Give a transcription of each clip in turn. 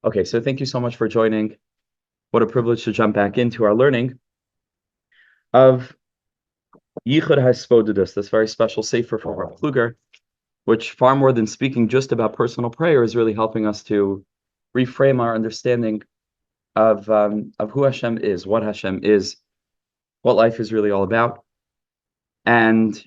Okay, so thank you so much for joining. What a privilege to jump back into our learning of Yichud HaHibodedus, this very special sefer from Rav Kluger, which far more than speaking just about personal prayer is really helping us to reframe our understanding of who Hashem is, what life is really all about. And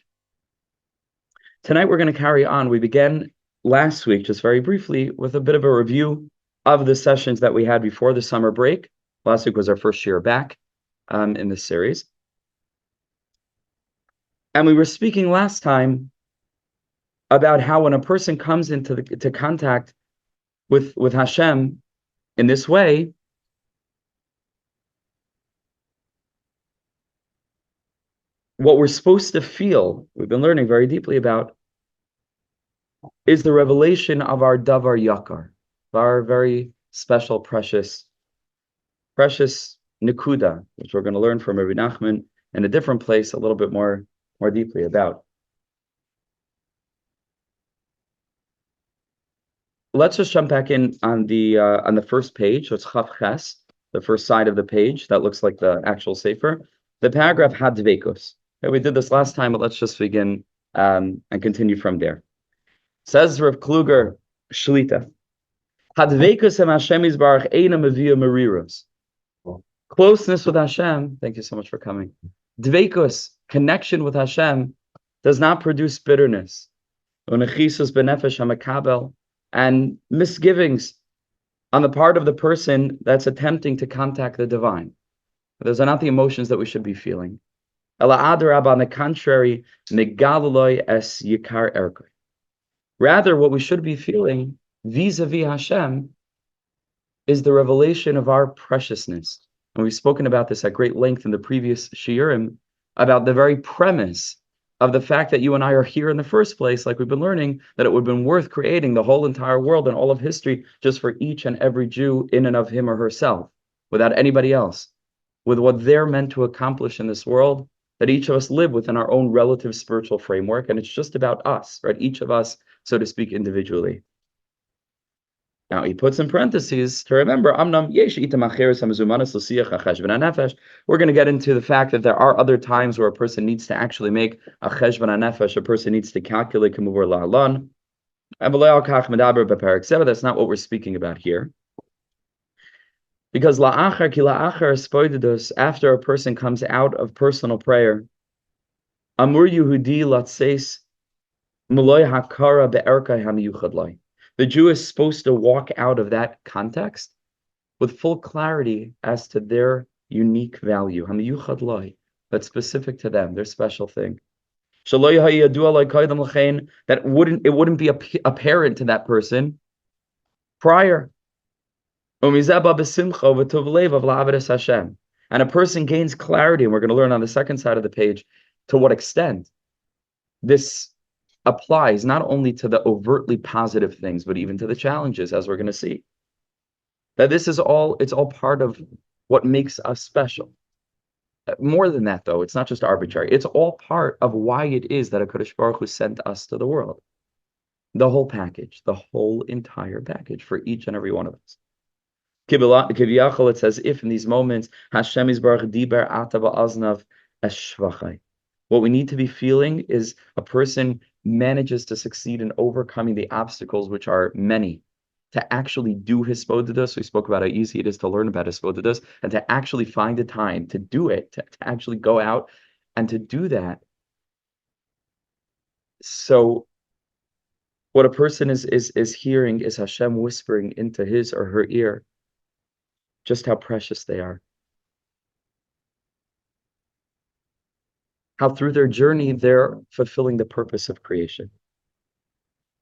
tonight we're going to carry on. We began last week, just very briefly, with a bit of a review of the sessions that we had before the summer break. Last week was our first year back in this series. And we were speaking last time about how when a person comes into contact with Hashem in this way, what we're supposed to feel, we've been learning very deeply about, is the revelation of our davar yakar, our very special, precious nekuda, which we're going to learn from Rabbi Nachman in a different place a little bit more deeply about. Let's just jump back in on the first page. So it's Chav Ches, the first side of the page that looks like the actual sefer. The paragraph Hadvekos. Okay, we did this last time, but let's just begin and continue from there. Says Rav Kluger, Shlita. Hadvekos em Hashem Yisbarach eina mevia mariros. Closeness with Hashem. Thank you so much for coming. Dvekos, connection with Hashem, does not produce bitterness. Unechisus benefesh hamakabel, and misgivings on the part of the person that's attempting to contact the divine. Those are not the emotions that we should be feeling. Ela adarab, on the contrary, megaloloi es yikar erkoi. Rather, what we should be feeling vis-a-vis Hashem is the revelation of our preciousness. And we've spoken about this at great length in the previous shiurim, about the very premise of the fact that you and I are here in the first place, like we've been learning, that it would have been worth creating the whole entire world and all of history just for each and every Jew in and of him or herself, without anybody else, with what they're meant to accomplish in this world, that each of us live within our own relative spiritual framework, and it's just about us, right? Each of us, so to speak, individually. Now he puts in parentheses to remember, we're going to get into the fact that there are other times where a person needs to actually make a cheshvan hanefesh, a person needs to calculate k'muvur la'alan. But that's not what we're speaking about here. Because la'achar ki la'achar hisbodedus, after a person comes out of personal prayer, amur Yehudi latseis muloy hakara be'erkai hamiyuchad lai. The Jew is supposed to walk out of that context with full clarity as to their unique value, that's specific to them, their special thing. That it wouldn't be apparent to that person prior. And a person gains clarity, and we're going to learn on the second side of the page to what extent this applies not only to the overtly positive things, but even to the challenges, as we're going to see. That this is it's all part of what makes us special. More than that, though, it's not just arbitrary. It's all part of why it is that HaKadosh Baruch Hu sent us to the world. The whole package, the whole entire package for each and every one of us. It says, if in these moments, Hashem Yisbarach diber ata ba'aznav es shvachai. What we need to be feeling is a person manages to succeed in overcoming the obstacles, which are many, to actually do hisbodedus. We spoke about how easy it is to learn about hisbodedus, and to actually find the time to do it, to actually go out and to do that. So what a person is hearing is Hashem whispering into his or her ear just how precious they are. How through their journey, they're fulfilling the purpose of creation.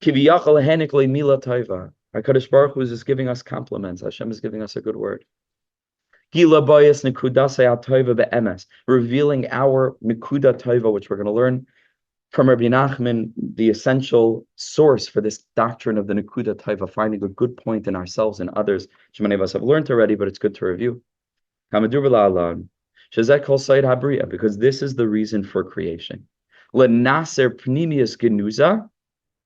HaKadosh Baruch Hu is just giving us compliments. Hashem is giving us a good word. Revealing our nekuda tova, which we're going to learn from Rabbi Nachman, the essential source for this doctrine of the nekuda tova, finding a good point in ourselves and others, which many of us have learned already, but it's good to review. Because this is the reason for creation.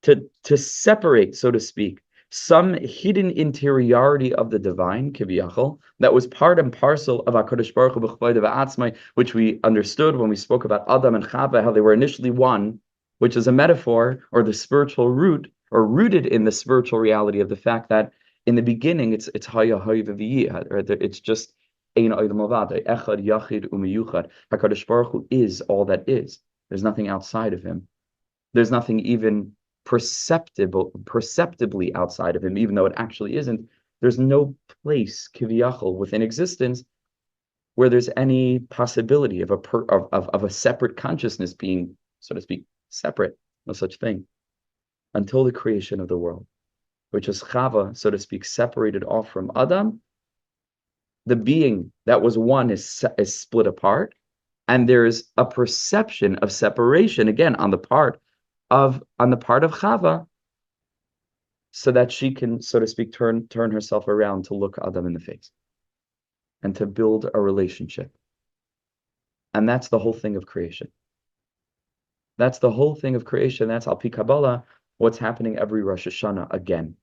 To separate, so to speak, some hidden interiority of the divine, kiviyachol, that was part and parcel of HaKadosh Baruch Hu b'chvayda v'atzmai, which we understood when we spoke about Adam and Chava, how they were initially one, which is a metaphor or the spiritual root, or rooted in the spiritual reality of the fact that in the beginning it's haya haya v'yiyah, or it's just ein olam avada, echad yachid umiyuchad. HaKadosh Baruch Hu is all that is. There's nothing outside of him. There's nothing even perceptibly outside of him, even though it actually isn't. There's no place, kiviyachol, within existence where there's any possibility of a separate consciousness being, so to speak, separate. No such thing. Until the creation of the world, which is Chava, so to speak, separated off from Adam. The being that was one is split apart, and there's a perception of separation again on the part of Chava, so that she can, so to speak, turn herself around to look Adam in the face and to build a relationship. And that's the whole thing of creation. That's the whole thing of creation. That's Al Pi Kabbalah, what's happening every Rosh Hashanah again.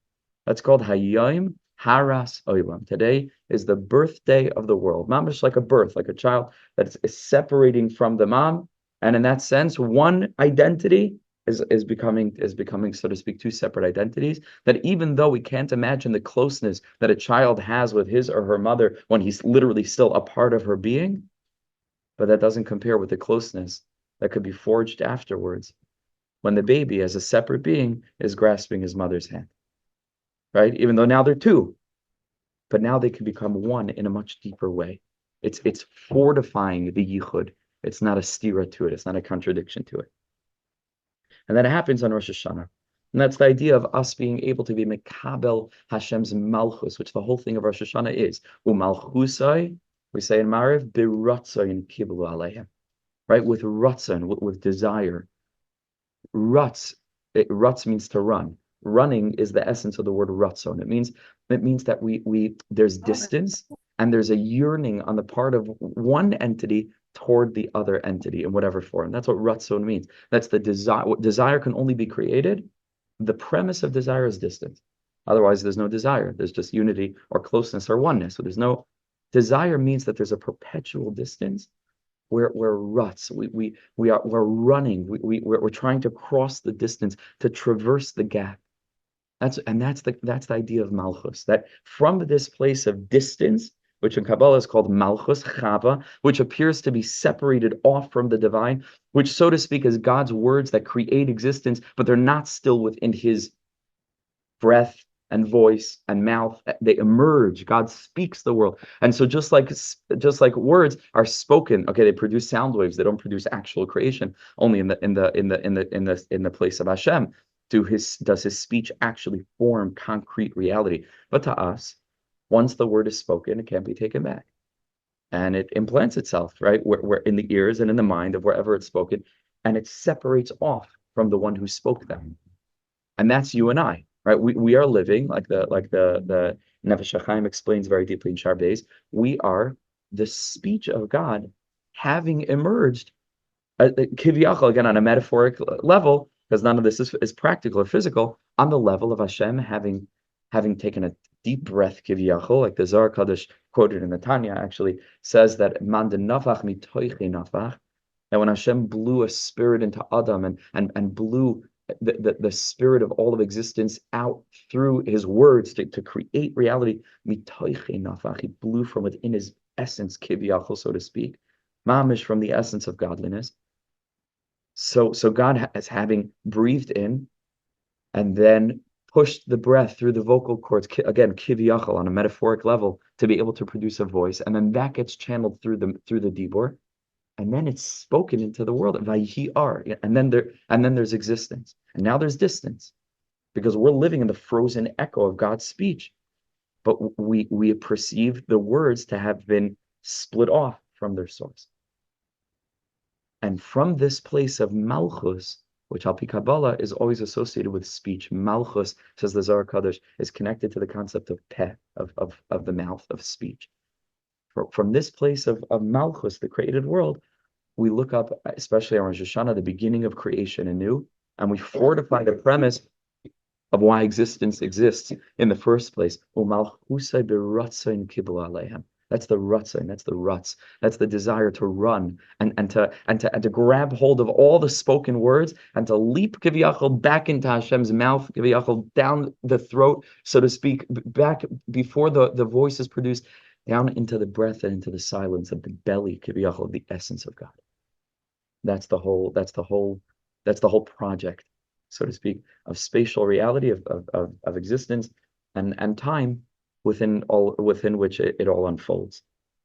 That's called Hayom Haras Olam. Today is the birthday of the world. Mamash, like a birth, like a child that is separating from the mom. And in that sense, one identity is becoming, so to speak, two separate identities. That even though we can't imagine the closeness that a child has with his or her mother when he's literally still a part of her being, but that doesn't compare with the closeness that could be forged afterwards when the baby, as a separate being, is grasping his mother's hand. Right? Even though now they're two, but now they can become one in a much deeper way. It's fortifying the yichud. It's not a stira to it. It's not a contradiction to it. And that happens on Rosh Hashanah. And that's the idea of us being able to be mekabel Hashem's malchus, which the whole thing of Rosh Hashanah is. Umalchusai, we say in Mariv, biratzayin kiblu aleihem. Right? With ratzon, with desire. Rutz means to run. Running is the essence of the word ratzon. It means that we there's distance and there's a yearning on the part of one entity toward the other entity in whatever form. That's what ratzon means. That's the desire. Desire can only be created. The premise of desire is distance. Otherwise, there's no desire. There's just unity or closeness or oneness. So there's no desire. Means that there's a perpetual distance. We're ruts. We're running. We're trying to cross the distance, to traverse the gap. That's the idea of malchus. That from this place of distance, which in Kabbalah is called malchus chava, which appears to be separated off from the divine, which, so to speak, is God's words that create existence, but they're not still within His breath and voice and mouth. They emerge. God speaks the world. And so just like words are spoken, okay, they produce sound waves. They don't produce actual creation. Only in the place of Hashem does His speech actually form concrete reality. But to us, once the word is spoken, it can't be taken back, and it implants itself right where in the ears and in the mind of wherever it's spoken, and it separates off from the one who spoke them. And that's you and I. Right, we are living like the Nefesh HaChaim explains very deeply in Sharbez. We are the speech of God, having emerged, kiviyachol, again on a metaphoric level, because none of this is practical or physical. On the level of Hashem, having taken a deep breath, kiviyachol, like the Zohar Kadosh quoted in the Tanya actually says that man de nafach mitoichi nafach, that when Hashem blew a spirit into Adam and blew the spirit of all of existence out through His words to create reality, he blew from within His essence, kiviyachol, so to speak, mamish, from the essence of godliness. So God has having breathed in and then pushed the breath through the vocal cords, again, kiviyachol, on a metaphoric level, to be able to produce a voice, and then that gets channeled through the dibur. And then it's spoken into the world. And then there's existence. And now there's distance. Because we're living in the frozen echo of God's speech. But we perceive the words to have been split off from their source. And from this place of malchus, which Al Pi Kabbalah is always associated with speech. Malchus, says the Zohar Kadosh, is connected to the concept of peh, of the mouth, of speech. From this place of malchus, the created world, we look up, especially on Rosh Hashanah, the beginning of creation anew, and we fortify the premise of why existence exists in the first place. That's the rutzain, that's the ruts, that's the desire to run and to grab hold of all the spoken words and to leap kiviyachol back into Hashem's mouth, kiviyachol down the throat, so to speak, back before the voice is produced, down into the breath and into the silence of the belly, kiviyachol, of the essence of God. That's the whole project, so to speak, of spatial reality of existence and time within which it all unfolds.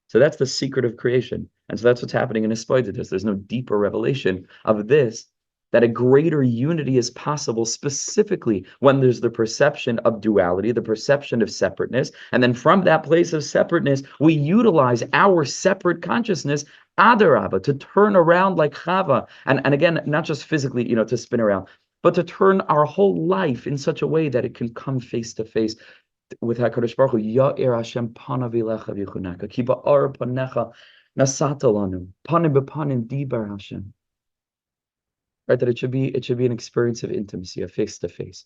So that's the secret of creation. And so that's what's happening in hisbodedus. There's no deeper revelation of this, that a greater unity is possible, specifically when there's the perception of duality, the perception of separateness. And then from that place of separateness, we utilize our separate consciousness, adarabba, to turn around like Chava. And again, not just physically, to spin around, but to turn our whole life in such a way that it can come face to face with HaKadosh Baruch Hu. Ya'ir Hashem panav ilecha v'yichuneka, ki ba'ar panecha nasata lanu, panim b'panim dibar Hashem. Right, that it should be an experience of intimacy, of face to face,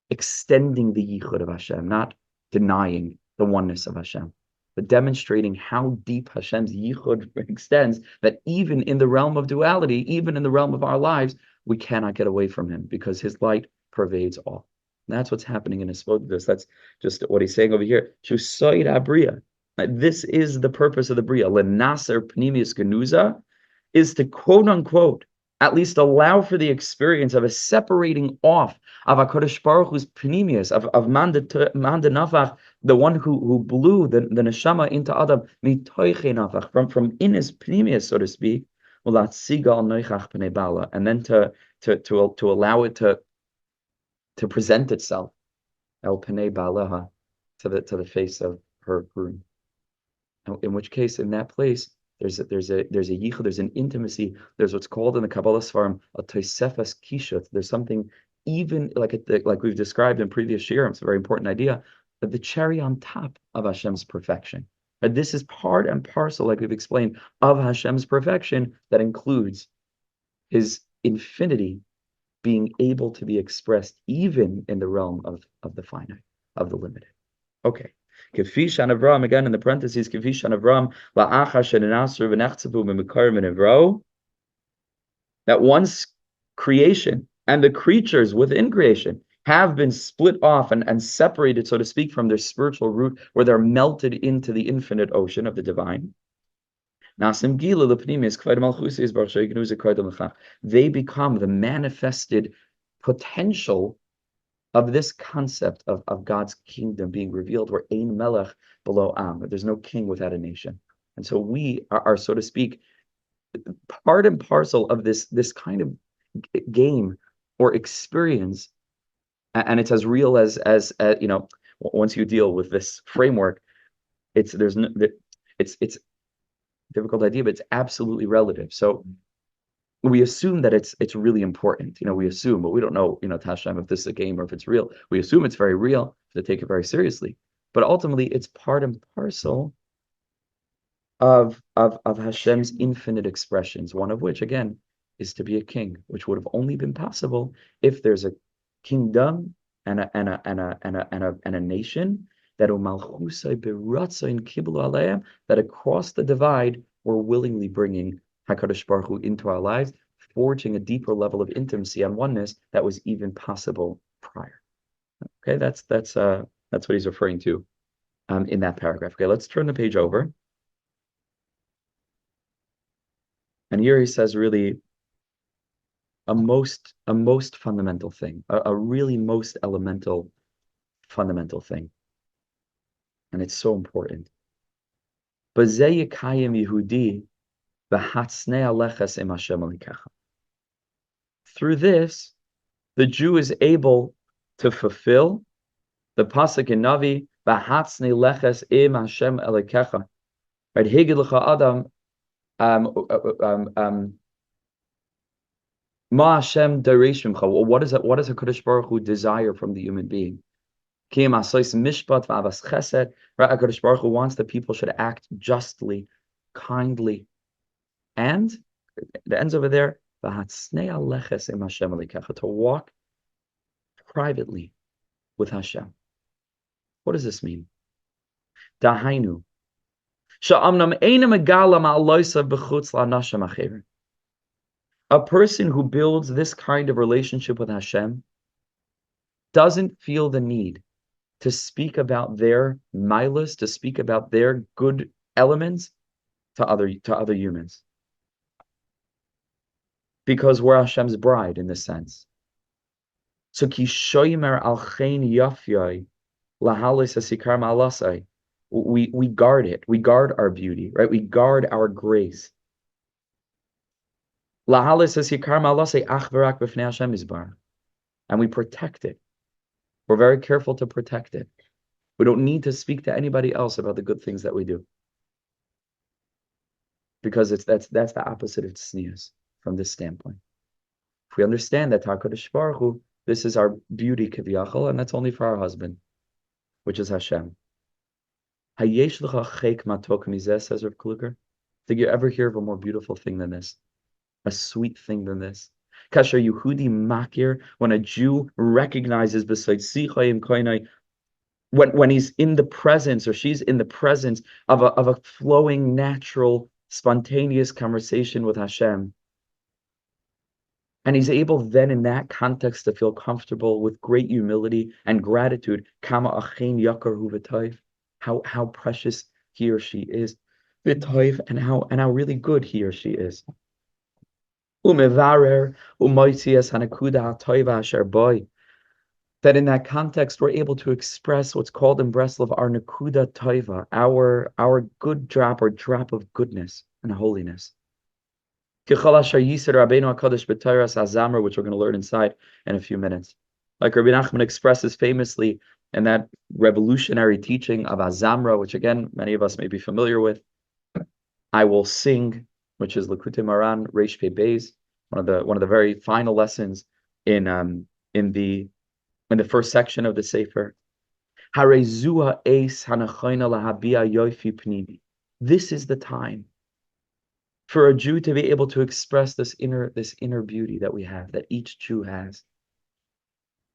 extending the yichud of Hashem, not denying the oneness of Hashem, but demonstrating how deep Hashem's yichud extends, that even in the realm of duality, even in the realm of our lives, we cannot get away from him because his light pervades all. And that's what's happening in hisbodedus. That's just what he's saying over here. Shusoid abriya. This is the purpose of the bria. Lenaser pnimius genuza is to quote unquote at least allow for the experience of a separating off of HaKadosh Baruch Hu's pnimius, of man de nafach, the one who blew the neshama into Adam, mitoiche nafach, from in his pnimius, so to speak, and then to allow it to present itself, el pnei balaha, to the face of her groom. In which case, in that place, there's a yichud, there's an intimacy, there's what's called in the Kabbalah Sfarim a tosefas kishut. There's something even like we've described in previous shiurim. It's a very important idea, that the cherry on top of Hashem's perfection. And this is part and parcel, like we've explained, of Hashem's perfection that includes his infinity being able to be expressed even in the realm of the finite, of the limited. Okay. Kefishan Avraham, again in the parentheses, Kefishan Avraham, that once creation and the creatures within creation have been split off and separated, so to speak, from their spiritual root, where they're melted into the infinite ocean of the divine. They become the manifested potential of this concept of God's kingdom being revealed, where ein melech below am, there's no king without a nation. And so we are, so to speak, part and parcel of this kind of game or experience, and it's as real as once you deal with this framework, it's a difficult idea, but it's absolutely relative. So we assume that it's really important. We assume, but we don't know, Tashem, if this is a game or if it's real. We assume it's very real, to take it very seriously. But ultimately, it's part and parcel of Hashem's infinite expressions, one of which, again, is to be a king, which would have only been possible if there's a kingdom and a nation that across the divide we're willingly bringing HaKadosh Baruch Hu into our lives, forging a deeper level of intimacy and oneness that was even possible prior. Okay, that's what he's referring to in that paragraph. Okay, let's turn the page over. And here he says really a most fundamental thing, a really most elemental, fundamental thing. And it's so important. Bazeh yekayim Yehudi. Through this, the Jew is able to fulfill the pasuk in Navi, "V'hatzne leches im Hashem elikecha." Right? Higid lecha Adam, ma Hashem daresh mimcha. What does HaKadosh Baruch Hu desire from the human being? Kiyam asois mishpat v'avas chesed. Right? HaKadosh Baruch Hu wants that people should act justly, kindly. And it ends over there, to walk privately with Hashem. What does this mean? Dahainu. A person who builds this kind of relationship with Hashem doesn't feel the need to speak about their milas, to speak about their good elements to other humans. Because we're Hashem's bride in this sense. So ki shoymer al chen yafyai lahalis asikar malasai. We guard it. We guard our beauty, right? We guard our grace. Lahalis asikar malasai ach v'rak b'fnei Hashem izbar. And we protect it. We're very careful to protect it. We don't need to speak to anybody else about the good things that we do. Because that's the opposite of tniyus from this standpoint. If we understand that HaKadosh Baruch Hu, this is our beauty kiviyachol, and that's only for our husband, which is Hashem. Hayesh l'cha chek matok mizeh, says Rav Kluger. Did you ever hear of a more beautiful thing than this? A sweet thing than this? Kasher Yehudi makir, when a Jew recognizes besides sichayim koinai, when he's in the presence or she's in the presence of a flowing, natural, spontaneous conversation with Hashem, and he's able then in that context to feel comfortable with great humility and gratitude. Kama achein yakar hu v'toiv, how precious he or she is, v'toiv, and how really good he or she is. Umevarer umoitzias hanakuda hatoiva asher boy. That in that context we're able to express what's called in Breslov our nekuda toiva, our good drop or drop of goodness and holiness. Which we're going to learn inside in a few minutes. Like Rabbi Nachman expresses famously in that revolutionary teaching of Azamra, which again, many of us may be familiar with. I will sing, which is Likutei Moharan, Reish Pei Beis, one of the very final lessons in the first section of the Sefer. This is the time for a Jew to be able to express this inner beauty that we have, that each Jew has.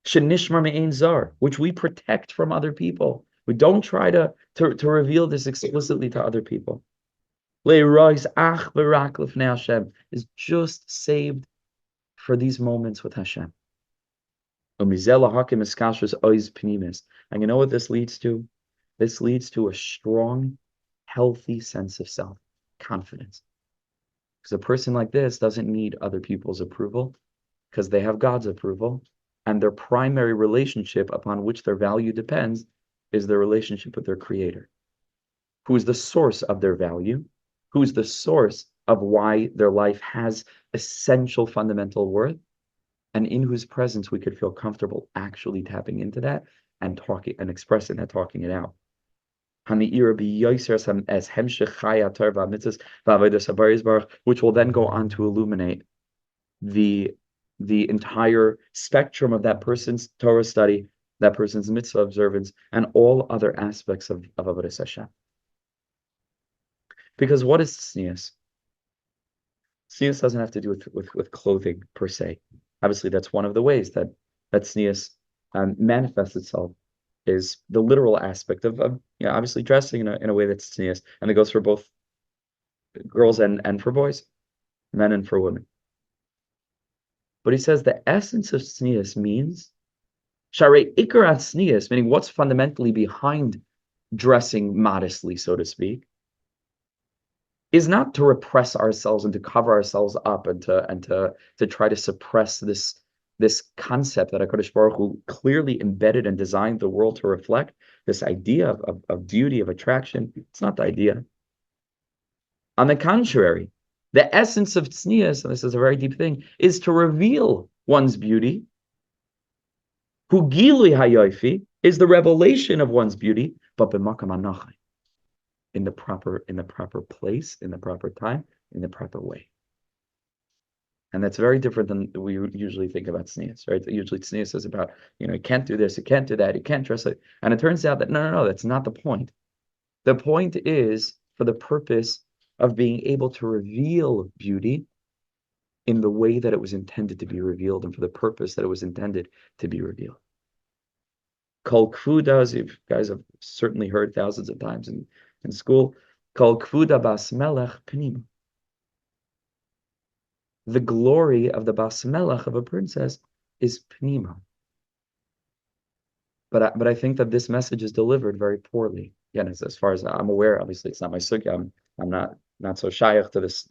Shenishmar me'ein zar, which we protect from other people. We don't try to reveal this explicitly to other people. Le'rois ach v'rak lifnei Hashem is just saved for these moments with Hashem. And you know what this leads to? This leads to a strong, healthy sense of self, confidence. Because a person like this doesn't need other people's approval, because they have God's approval, and their primary relationship upon which their value depends is their relationship with their Creator, who is the source of their value, who is the source of why their life has essential fundamental worth, and in whose presence we could feel comfortable actually tapping into that and talking and expressing that, talking it out. Which will then go on to illuminate the entire spectrum of that person's Torah study, that person's mitzvah observance, and all other aspects of Avodas Hashem. Because what is tniyus? Tniyus doesn't have to do with clothing per se. Obviously, that's one of the ways that tniyus manifests itself, is the literal aspect of obviously dressing in a way that's tniyus, and it goes for both girls and for boys, men and for women. But he says the essence of tniyus means sharei ikarat tniyus, meaning what's fundamentally behind dressing modestly, so to speak, is not to repress ourselves and to cover ourselves up and to try to suppress this concept that HaKadosh Baruch Hu clearly embedded and designed the world to reflect, this idea of beauty, of attraction. It's not the idea. On the contrary, the essence of tniyus, and this is a very deep thing, is to reveal one's beauty. Hu gilui hayofi is the revelation of one's beauty, but b'makam anachai, in the proper place, in the proper time, in the proper way. And that's very different than we usually think about tniyus, right? Usually tniyus is about, you can't do this, you can't do that, you can't dress like. And it turns out that no, that's not the point. The point is for the purpose of being able to reveal beauty in the way that it was intended to be revealed and for the purpose that it was intended to be revealed. Kol kvuda, you guys have certainly heard thousands of times in school. Kol kvuda bas melech pnima. The glory of the bas melech, of a princess, is pnima. But I think that this message is delivered very poorly. Again, as far as I'm aware, obviously it's not my sugya. I'm not so shaykh to this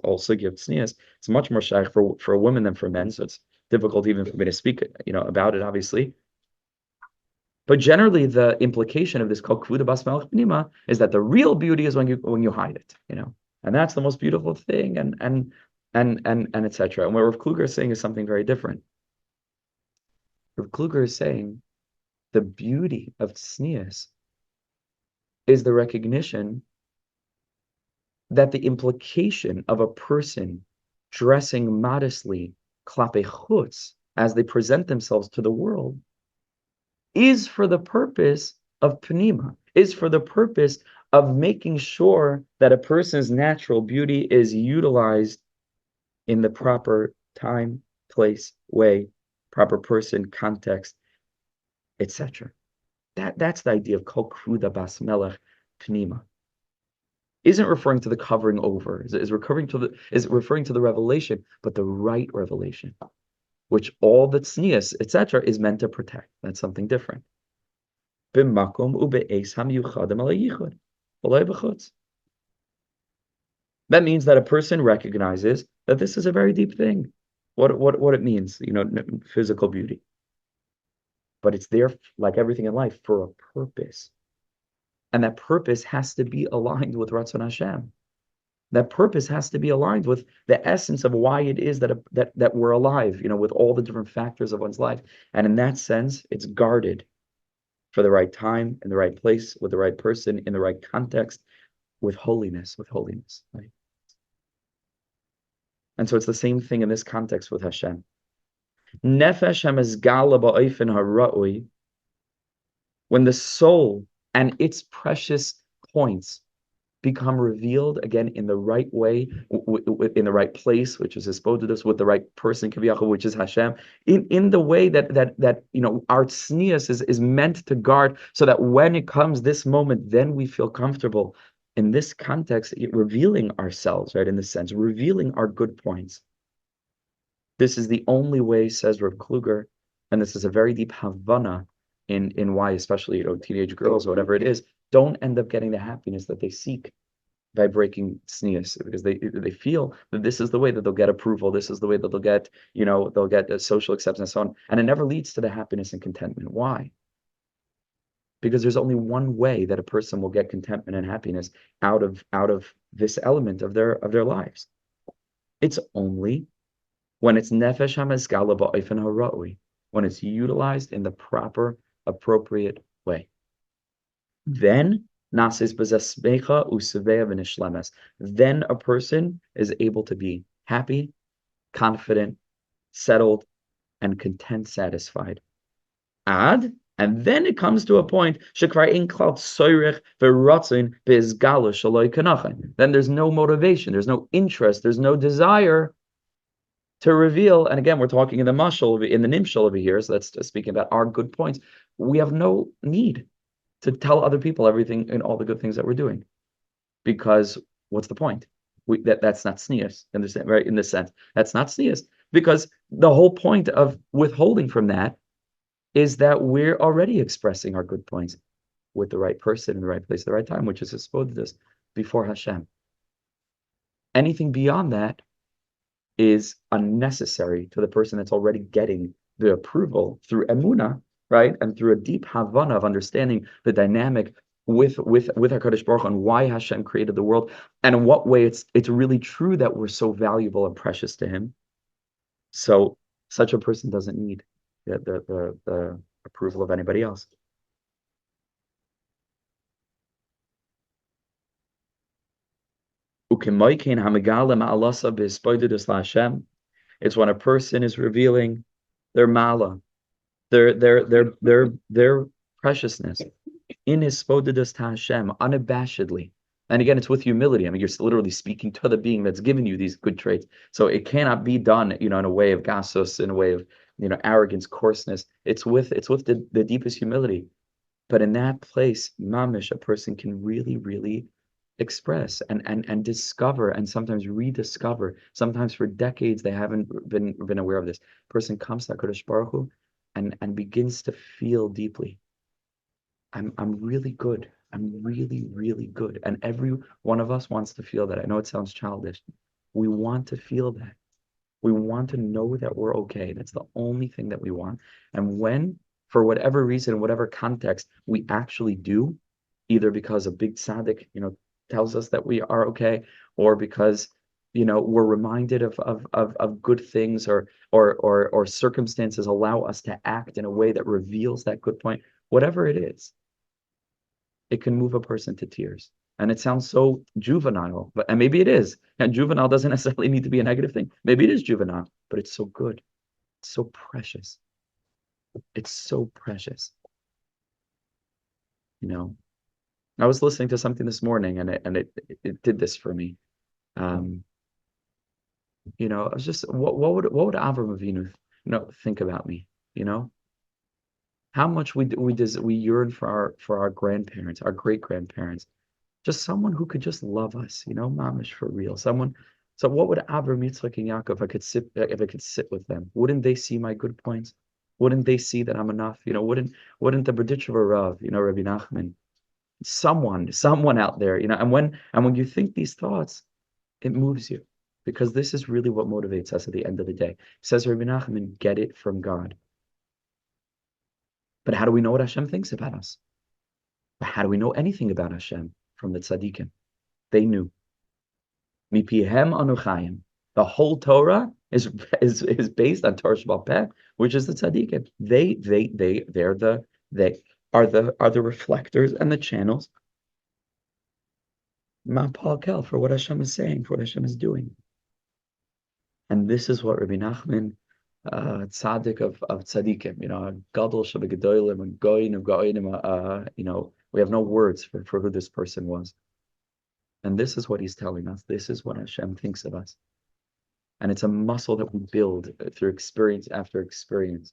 whole sugya of tniyus. It's much more shaykh for a woman than for men, so it's difficult even for me to speak, about it, obviously. But generally, the implication of this kol kvuda bas melech pnima is that the real beauty is when you hide it, and that's the most beautiful thing, and etc. And what Rav Kluger is saying is something very different. Rav Kluger is saying the beauty of tniyus is the recognition that the implication of a person dressing modestly klape chutz as they present themselves to the world is for the purpose of pnima, is for the purpose of making sure that a person's natural beauty is utilized in the proper time, place, way, proper person, context, etc. That's the idea of kol kvuda bas melech pnima. Isn't referring to the covering over, is referring to the revelation, but the right revelation, which all the tniyus, etc., is meant to protect. That's something different. That means that a person recognizes that this is a very deep thing. What it means, physical beauty. But it's there, like everything in life, for a purpose. And that purpose has to be aligned with Ratzon Hashem. That purpose has to be aligned with the essence of why it is that we're alive, with all the different factors of one's life. And in that sense, it's guarded for the right time, in the right place, with the right person, in the right context, with holiness, right? And so it's the same thing in this context with Hashem. Nefesh hamezgala ba'ofen hara'ui, when the soul and its precious points become revealed again in the right way, in the right place, which is hisbodedus, with the right person, kaviyachol, which is Hashem, in the way that our tniyus is meant to guard, so that when it comes this moment, then we feel comfortable in this context, revealing ourselves, right? In this sense, revealing our good points. This is the only way, says Rav Kluger, and this is a very deep havana in why, especially teenage girls or whatever it is, don't end up getting the happiness that they seek by breaking tniyus, because they feel that this is the way that they'll get approval, this is the way that they'll get social acceptance and so on, and it never leads to the happiness and contentment. Why? Because there's only one way that a person will get contentment and happiness out of this element of their lives. It's only when it's nefesh hamezgala ba'ofen hara'ui, when it's utilized in the proper, appropriate way. Then a person is able to be happy, confident, settled, and content, satisfied. And then it comes to a point, then there's no motivation, there's no interest, there's no desire to reveal. And again, we're talking in the mashal, in the nimshal over here, so that's speaking about our good points. We have no need to tell other people everything and all the good things that we're doing, because what's the point? That's not tniyus, right? In this sense, that's not tniyus, because the whole point of withholding from that is that we're already expressing our good points with the right person in the right place at the right time, which is hisbodedus, before Hashem. Anything beyond that is unnecessary to the person that's already getting the approval through emunah, right? And through a deep havana of understanding the dynamic with HaKadosh Baruch Hu and why Hashem created the world, and in what way it's really true that we're so valuable and precious to Him. So such a person doesn't need the approval of anybody else. It's when a person is revealing their mala, their preciousness in hisbodedus to Hashem, unabashedly. And again, it's with humility. I mean, you're literally speaking to the being that's given you these good traits. So it cannot be done, in a way of gasos, in a way of, arrogance, coarseness. It's with the deepest humility. But in that place, mamish, a person can really, really express and discover and sometimes rediscover. Sometimes for decades they haven't been aware of this. Person comes to HaKadosh Baruch Hu and begins to feel deeply. I'm really good. I'm really, really good. And every one of us wants to feel that. I know it sounds childish. We want to feel that. We want to know that we're okay. That's the only thing that we want. And when, for whatever reason, whatever context, we actually do, either because a big tzaddik, tells us that we are okay, or because, we're reminded of good things, or circumstances allow us to act in a way that reveals that good point, whatever it is, it can move a person to tears. And it sounds so juvenile, and maybe it is. And juvenile doesn't necessarily need to be a negative thing. Maybe it is juvenile, but it's so good. It's so precious. It's so precious. I was listening to something this morning, and it did this for me. I was just, what would Avraham Avinu, think about me? How much we yearn for our grandparents, our great grandparents. Just someone who could just love us, mamish for real. Someone. So what would Avraham, Yitzchak, and Yaakov, if I could sit with them? Wouldn't they see my good points? Wouldn't they see that I'm enough? Wouldn't the Berditchever Rav, Rabbi Nachman, someone out there, and when you think these thoughts, it moves you, because this is really what motivates us at the end of the day. Says Rabbi Nachman, get it from God. But how do we know what Hashem thinks about us? But how do we know anything about Hashem? From the tzaddikim. They knew. Mipihem anu chayim. The whole Torah is based on Torah Sheba'al Peh, which is the tzaddikim. They are the reflectors and the channels. Ma'palkel, for what Hashem is saying, for what Hashem is doing. And this is what Rabbi Nachman, tzaddik of tzaddikim, gadol shebegedolim, and goyim, we have no words for who this person was. And this is what he's telling us. This is what Hashem thinks of us. And it's a muscle that we build through experience after experience.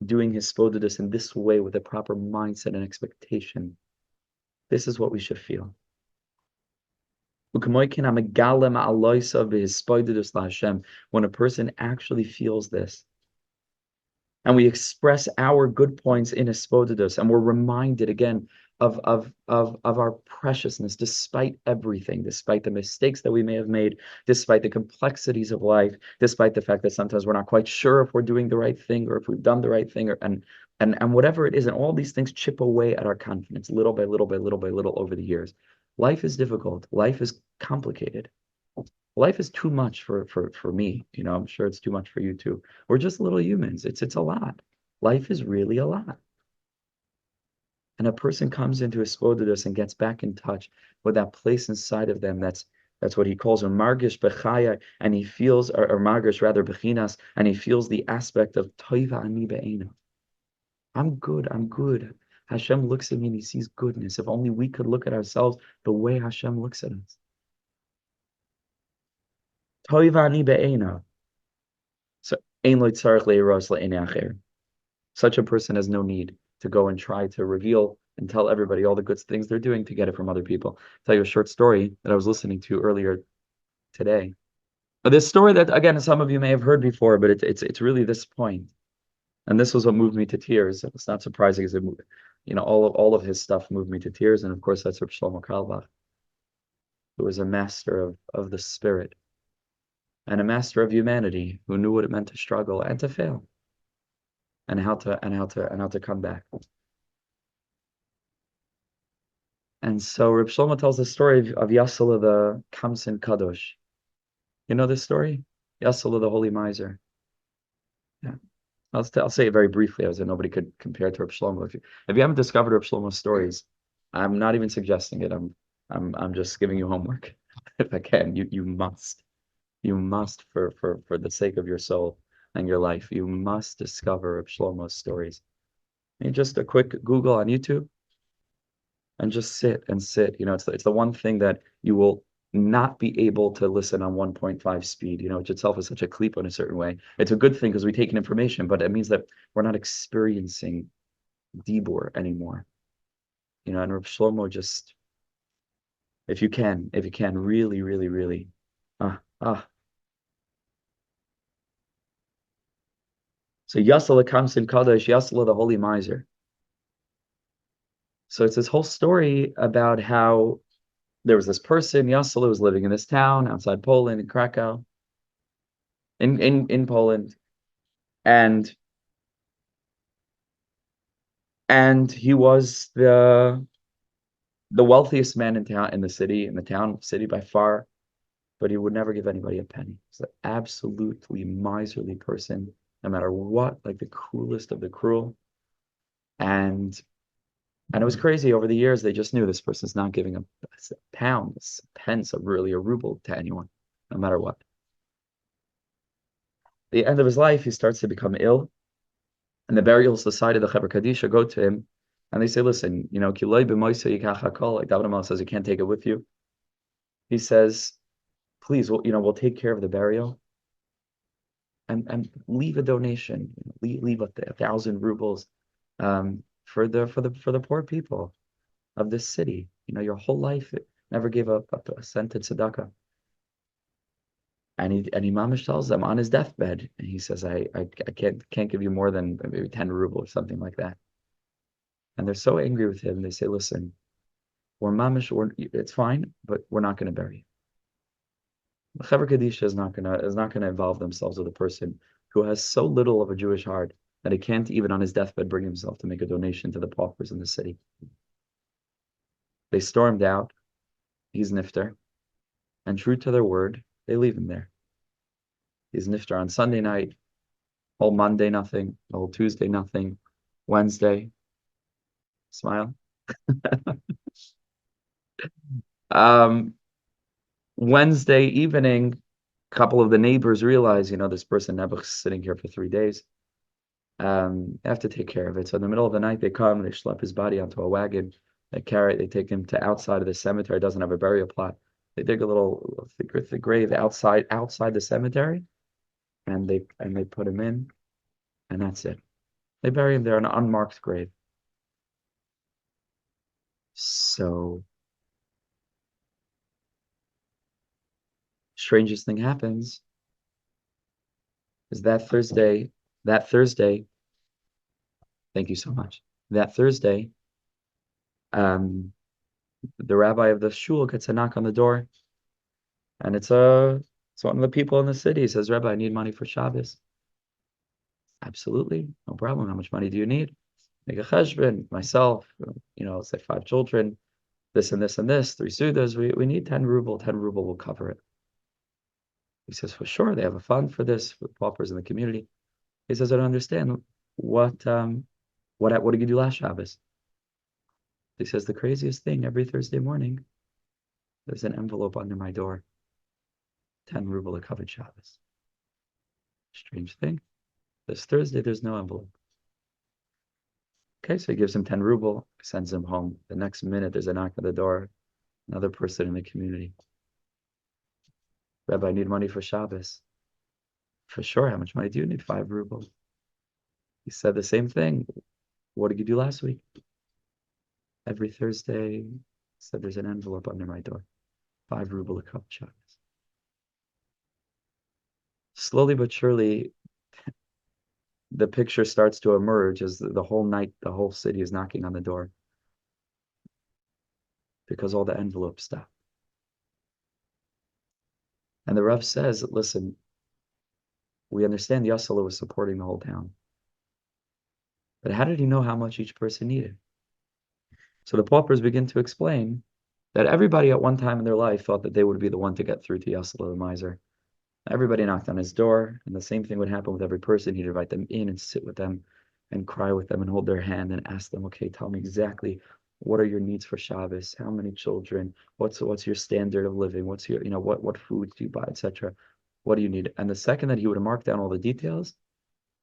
Doing hisbodedus in this way with a proper mindset and expectation. This is what we should feel. When a person actually feels this, and we express our good points in hisbodedus, and we're reminded again of our preciousness, despite everything, despite the mistakes that we may have made, despite the complexities of life, despite the fact that sometimes we're not quite sure if we're doing the right thing or if we've done the right thing, and whatever it is, and all these things chip away at our confidence little by little by little by little over the years. Life is difficult. Life is complicated. Life is too much for me. I'm sure it's too much for you too. We're just little humans. It's a lot. Life is really a lot. And a person comes into hisbodedus and gets back in touch with that place inside of them that's what he calls a margish bechaya, and he feels, or margish rather bechinas, and he feels the aspect of toiva ani be'ena. I'm good. Hashem looks at me and he sees goodness. If only we could look at ourselves the way Hashem looks at us. Toiva ani be'ena. So ein lo tzarich leiros le'enei acher. Such a person has no need to go and try to reveal and tell everybody all the good things they're doing to get it from other people. I'll tell you a short story that I was listening to earlier today. This story that, again, some of you may have heard before, but it's really this point. And this was what moved me to tears. It's not surprising, because all of his stuff moved me to tears. And of course, that's Reb Shlomo Carlebach, who was a master of the spirit and a master of humanity, who knew what it meant to struggle and to fail, and how to come back. And so Reb Shlomo tells the story of Yasala the Kamsin Kadosh. You know this story? Yasala the holy miser. Yeah. I'll say it very briefly, as nobody could compare it to Reb Shlomo. If you haven't discovered Reb Shlomo's stories, I'm not even suggesting it. I'm just giving you homework. If I can, you must for the sake of your soul and your life, you must discover Reb Shlomo's stories. And just a quick Google on YouTube, and just sit. It's the one thing that you will not be able to listen on 1.5 speed, which itself is such a klipa in a certain way. It's a good thing because we take in information, but it means that we're not experiencing dibur anymore. And Rav Shlomo just, if you can, really, really, really, So Yasala comes in Kadosh, Yasala the holy miser. So it's this whole story about how there was this person, Yasala, was living in this town outside Poland, in Krakow, in Poland, and he was the wealthiest man in the city by far, but he would never give anybody a penny. He's an absolutely miserly person, no matter what, like the cruelest of the cruel. And it was crazy. Over the years, they just knew this person's not giving a pound, a pence, really a ruble to anyone, no matter what. At the end of his life, he starts to become ill, and the burial society, the Chaver Kadisha, go to him, and they say, listen, Kiloi b'moisa yikach hakol, like David Amal says, you can't take it with you. He says, please, we'll take care of the burial, and leave a donation, leave 1,000 rubles, for the poor people of this city. Your whole life it never gave up a cent in tzedakah. And he mamish tells them on his deathbed, and he says, I can't give you more than maybe 10 rubles or something like that. And they're so angry with him. They say, listen, it's fine, but we're not going to bury you. The Chaver Kadisha is not gonna involve themselves with a person who has so little of a Jewish heart that he can't even on his deathbed bring himself to make a donation to the paupers in the city. They stormed out. He's nifter, and true to their word, they leave him there. He's nifter on Sunday night, whole Monday nothing, whole Tuesday nothing, Wednesday, smile. Wednesday evening, a couple of the neighbors realize, this person Nebuch's sitting here for 3 days. They have to take care of it. So in the middle of the night, they come, they schlep his body onto a wagon, they take him to outside of the cemetery. It doesn't have a burial plot. They dig a little the grave outside the cemetery, and they put him in, and that's it. They bury him there in an unmarked grave. So strangest thing happens is that Thursday, thank you so much. That Thursday, the rabbi of the shul gets a knock on the door, and it's one of the people in the city. He says, Rabbi, I need money for Shabbos. Absolutely, no problem. How much money do you need? Make a cheshbon, myself, say 5 children, this and this and this, 3 sudas. We need 10 ruble. 10 ruble will cover it. He says, for sure, they have a fund for this, for paupers in the community. He says, I don't understand. What did you do last Shabbos? He says, the craziest thing, every Thursday morning, there's an envelope under my door. 10 ruble a covered Shabbos. Strange thing. This Thursday, there's no envelope. Okay, so he gives him 10 ruble, sends him home. The next minute, there's a knock at the door. Another person in the community. Rabbi, I need money for Shabbos. For sure, how much money do you need? 5 rubles. He said the same thing. What did you do last week? Every Thursday, said there's an envelope under my door. 5 ruble a cup Shabbos. Slowly but surely, the picture starts to emerge as the whole night, the whole city is knocking on the door because all the envelopes stop. And the Rav says, listen, we understand Yasala was supporting the whole town. But how did he know how much each person needed? So the paupers begin to explain that everybody at one time in their life thought that they would be the one to get through to Yasala the miser. Everybody knocked on his door, and the same thing would happen with every person. He'd invite them in and sit with them and cry with them and hold their hand and ask them, okay, tell me exactly what are your needs for Shabbos? How many children? What's your standard of living? What's your, what foods do you buy, etc. What do you need? And the second that he would mark down all the details,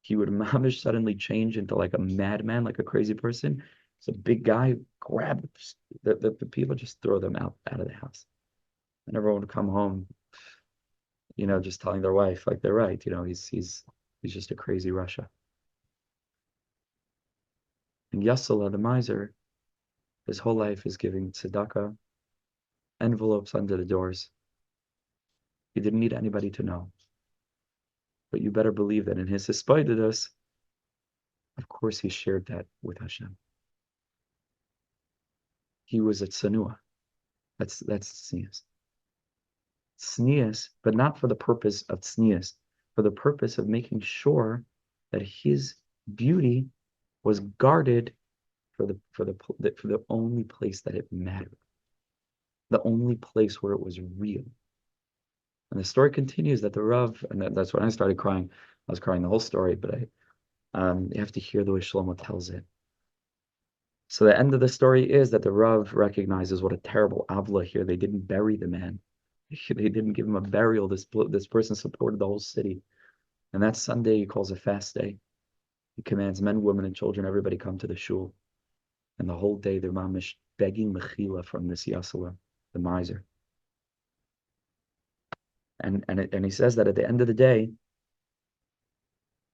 he would mamish suddenly change into like a madman, like a crazy person. It's a big guy, grab the people, just throw them out of the house. And everyone would come home, just telling their wife, like, they're right, he's just a crazy Russia. And Yasala, the miser, his whole life is giving tzedakah, envelopes under the doors. He didn't need anybody to know. But you better believe that in his hisbodedus, of course, he shared that with Hashem. He was a tniyus. That's tniyus. Tniyus, but not for the purpose of tniyus, for the purpose of making sure that his beauty was guarded for the only place that it mattered, the only place where it was real. And the story continues that the Rav, and that's when I started crying. I was crying the whole story, but you have to hear the way Shlomo tells it. So the end of the story is that the Rav recognizes what a terrible avla here. They didn't bury the man. They didn't give him a burial. This person supported the whole city. And that Sunday he calls a fast day. He commands men, women, and children, everybody come to the shul. And the whole day they're mamish begging mechila from this Yasala, the miser. And he says that at the end of the day,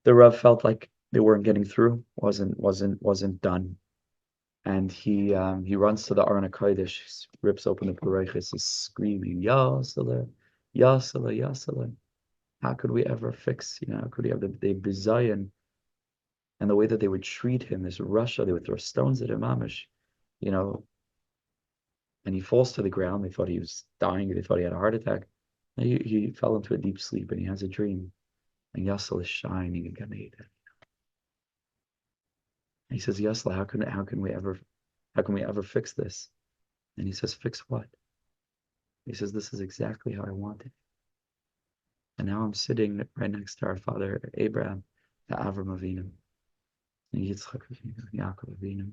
the Rav felt like they weren't getting through, wasn't done. And he runs to the Aron HaKodesh, rips open the Parechis, he's screaming, Yasala, Yasala, Yasala. How could we ever fix, how could we have the metzuyan and the way that they would treat him, this Russia, they would throw stones at him, mamish, and he falls to the ground. They thought he was dying, they thought he had a heart attack. He fell into a deep sleep and he has a dream. And Yasala is shining in Gan Eden. He says, Yasala, how can we ever fix this? And he says, fix what? He says, this is exactly how I wanted it. And now I'm sitting right next to our father Abraham, the Avraham Avinu, and Yitzchak Avinu, Yaakov Avinu.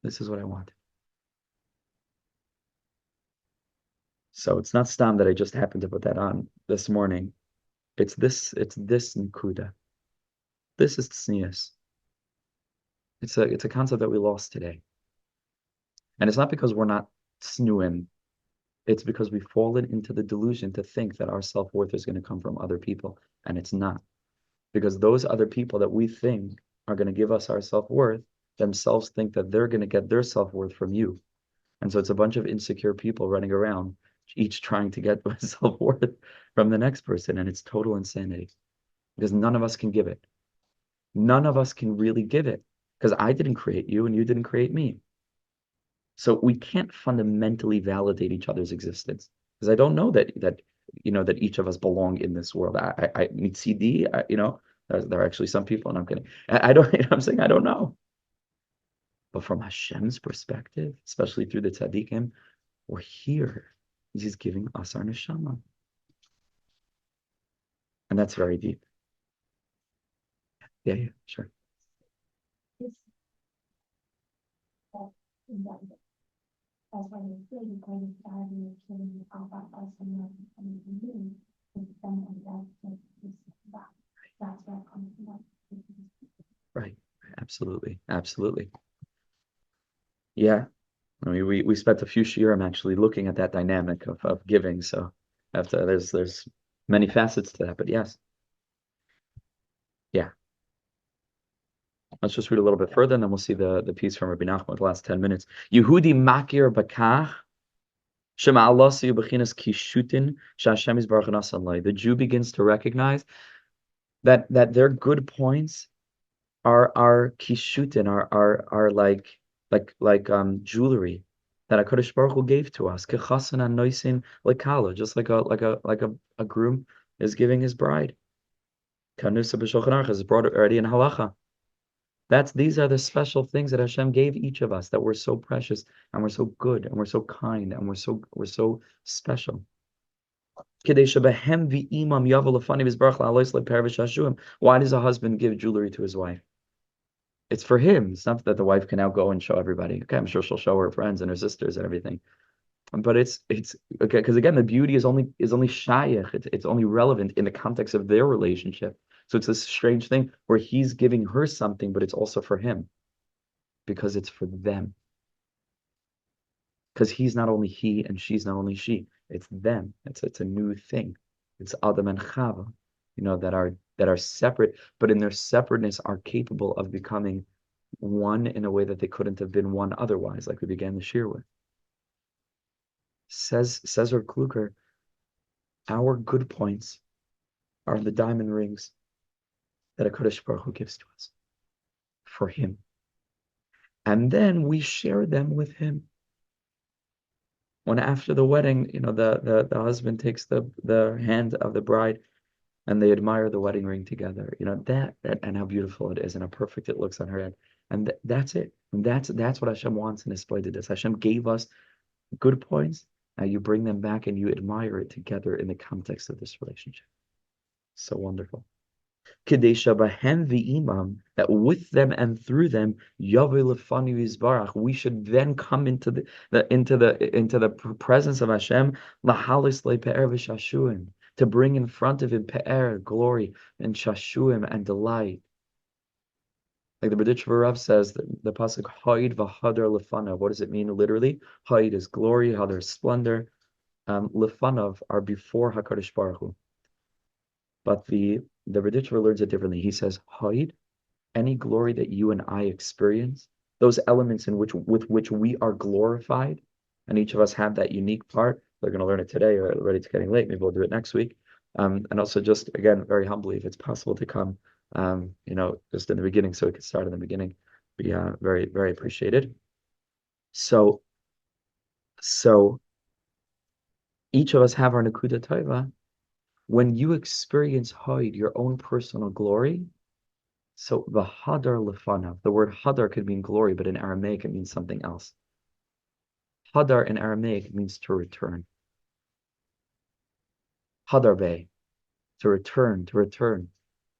This is what I wanted. So it's not stam that I just happened to put that on this morning. It's this nekuda. This is tniyus. It's a concept that we lost today. And it's not because we're not tsnuim. It's because we've fallen into the delusion to think that our self-worth is going to come from other people. And it's not. Because those other people that we think are going to give us our self-worth themselves think that they're going to get their self-worth from you. And so it's a bunch of insecure people running around, each trying to get self-worth from the next person. And it's total insanity. Because none of us can give it. None of us can really give it. Because I didn't create you and you didn't create me. So we can't fundamentally validate each other's existence. Because I don't know that each of us belong in this world. I meet CD, there are actually some people, and I'm kidding. I don't, I'm saying I don't know. But from Hashem's perspective, especially through the tzaddikim, we're here. He's giving us our neshama. And that's very deep. Yeah, sure. Right. Absolutely. Yeah. I mean, we spent a few shiurim actually looking at that dynamic of giving. So there's many facets to that, but yes. Yeah. Let's just read a little bit further, and then we'll see the piece from Rabbi Nachman, the last 10 minutes. Yehudi makir bakach shema Allah bechinas kishutin shashem is baruch nasalai. The Jew begins to recognize that their good points are kishutin, are like jewelry that HaKadosh Baruch Hu gave to us. Kechasan and noisin lekala, just like a groom is giving his bride. Kanusa b'shulchan aruch is brought already in halacha. These are the special things that Hashem gave each of us, that we're so precious and we're so good and we're so kind and we're so special. Why does a husband give jewelry to his wife? It's for him. It's not that the wife can now go and show everybody. Okay, I'm sure she'll show her friends and her sisters and everything. But it's okay, because again, the beauty is only shayach. It's only relevant in the context of their relationship. So it's this strange thing where he's giving her something, but it's also for him, because it's for them. because he's not only he and she's not only she. It's them. It's a new thing. It's Adam and Chava, that are separate, but in their separateness are capable of becoming one in a way that they couldn't have been one otherwise, like we began the shir with. Says Rav Kluger, our good points are the diamond rings that HaKadosh Baruch Hu gives to us for him. And then we share them with him. When after the wedding, the husband takes the hand of the bride and they admire the wedding ring together, that and how beautiful it is and how perfect it looks on her head. And that's it. And that's what Hashem wants in hisbodedus. Hashem gave us good points. Now you bring them back and you admire it together in the context of this relationship. So wonderful. Kadesha bahem v'imam, that with them and through them, Yahweh lefanu yizbarach, we should then come into the presence of Hashem, lahalis lepe'er v'shashuim, to bring in front of him pe'er, glory, and shashuim, and delight. Like the Berditchever Rav says, the pasuk Haid v'hadar lefanav. What does it mean literally? Haid is glory, hadar is splendor. Lefanav are before HaKadosh Baruch Hu. But the Berditchever learns it differently. He says, Haid, any glory that you and I experience, those elements with which we are glorified, and each of us have that unique part. They're going to learn it today, or already it's getting late. Maybe we'll do it next week. And also just, again, very humbly, if it's possible to come, just in the beginning, so we could start in the beginning, be very, very appreciated. So each of us have our nekuda tova. When you experience Haid, your own personal glory, so the hadar lefanav, the word hadar could mean glory, but in Aramaic it means something else. Hadar in Aramaic means to return. Hadar be, to return.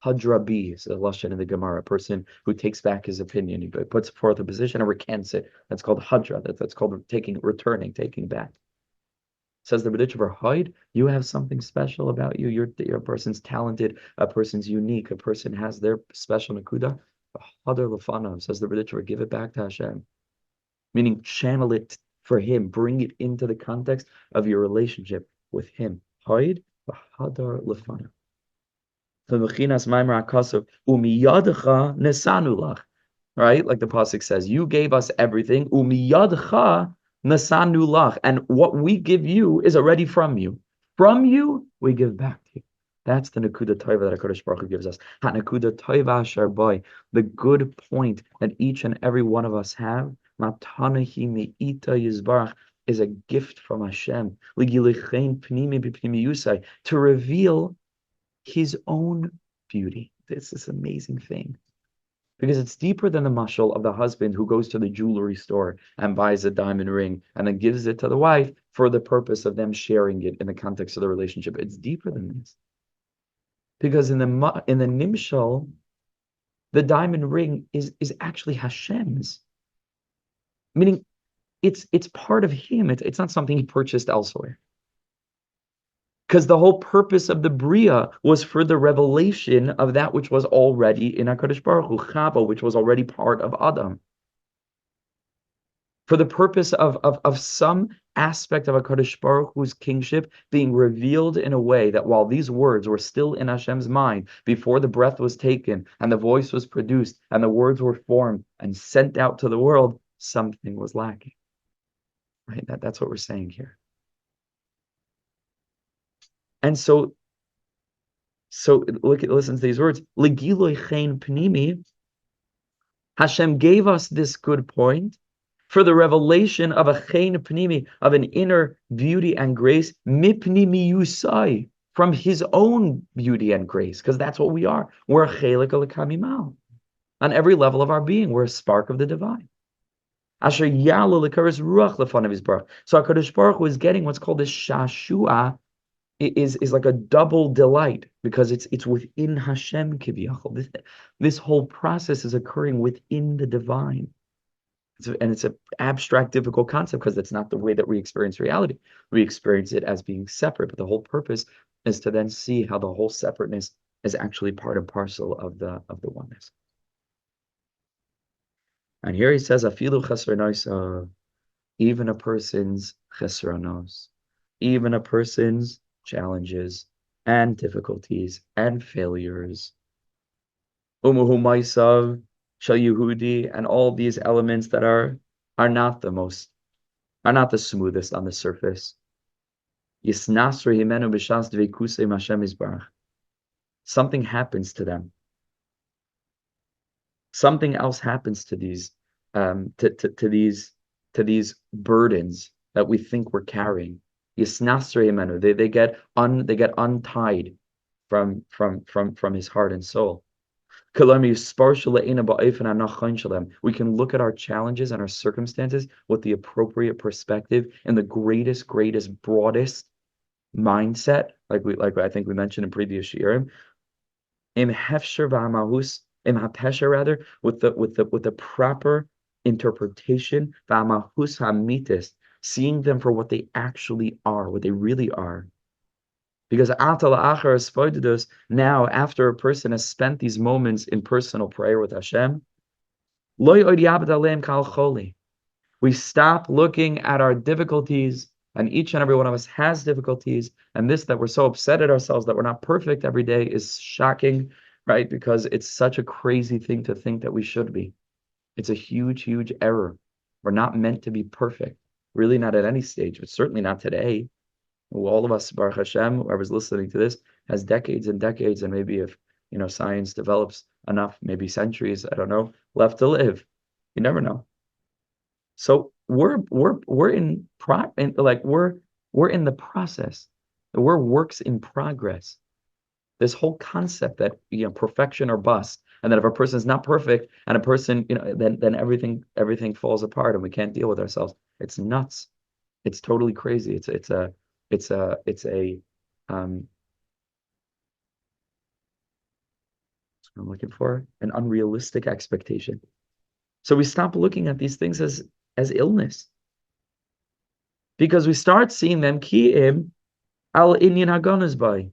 Hadrabi is a lashon in the Gemara, a person who takes back his opinion, he puts forth a position and recants it. That's called hadra. That's called returning, taking back. Says the Berditchever, Haid, you have something special about you. You're a person's talented, a person's unique, a person has their special nekuda. Hadar lefanav, says the Berditchever, give it back to Hashem. Meaning channel it for him, bring it into the context of your relationship with him. Haid, hadar lefanav. Right, like the pasuk says, you gave us everything, umiyadcha nasanu lach, and what we give you is already from you. From you, we give back to you. That's the nekuda tova that HaKadosh Baruch Hu gives us. Nekuda tova asher boy, the good point that each and every one of us have, matanahi me'ita yizbarach, is a gift from Hashem, to reveal his own beauty. This is an amazing thing, because it's deeper than the mashal of the husband who goes to the jewelry store and buys a diamond ring and then gives it to the wife for the purpose of them sharing it in the context of the relationship. It's deeper than this, because in the nimshal, the diamond ring is actually Hashem's, meaning it's part of him. It's not something he purchased elsewhere. Because the whole purpose of the Bria was for the revelation of that which was already in HaKadosh Baruch Hu, Chava, which was already part of Adam. For the purpose of some aspect of HaKadosh Baruch Hu's kingship being revealed in a way that while these words were still in Hashem's mind, before the breath was taken and the voice was produced and the words were formed and sent out to the world, something was lacking. Right? That's what we're saying here. And so listen to these words. Hashem gave us this good point for the revelation of a chen pnimi, of an inner beauty and grace, mipnimi yusai, from his own beauty and grace, because that's what we are. We're a chelik alakamimal. On every level of our being, we're a spark of the divine. Asher yalu lekaris ruach lefanav yizbarach. So HaKadosh Baruch Hu is getting what's called this shashua, is like a double delight, because it's within Hashem kiviyachol. This whole process is occurring within the divine. It's an abstract, difficult concept, because that's not the way that we experience reality. We experience it as being separate, but the whole purpose is to then see how the whole separateness is actually part and parcel of the oneness. And here he says, Afilu chasar noisa, even a person's chesronos, even a person's challenges and difficulties and failures. Umuhu Maisav, Shal Yehudi, and all these elements that are not the smoothest on the surface. Something happens to them. Something else happens to these to these burdens that we think we're carrying. They get untied from his heart and soul. We can look at our challenges and our circumstances with the appropriate perspective and the greatest, broadest mindset, like I think we mentioned in previous shiurim. With the proper interpretation, seeing them for what they actually are, what they really are. Because now, after a person has spent these moments in personal prayer with Hashem, we stop looking at our difficulties, and each and every one of us has difficulties, and this that we're so upset at ourselves that we're not perfect every day is shocking, right? Because it's such a crazy thing to think that we should be. It's a huge, huge error. We're not meant to be perfect, really not at any stage, but certainly not today. All of us, Baruch Hashem, whoever's listening to this, has decades and decades, and maybe if science develops enough, maybe centuries, I don't know, left to live. You never know. So we're in the process. We're works in progress. This whole concept that perfection or bust, and that if a person is not perfect and a person then everything falls apart and we can't deal with ourselves. It's nuts. It's totally crazy. It's I'm looking for an unrealistic expectation. So we stop looking at these things as illness, because we start seeing them ki'im al inyan hagonas by.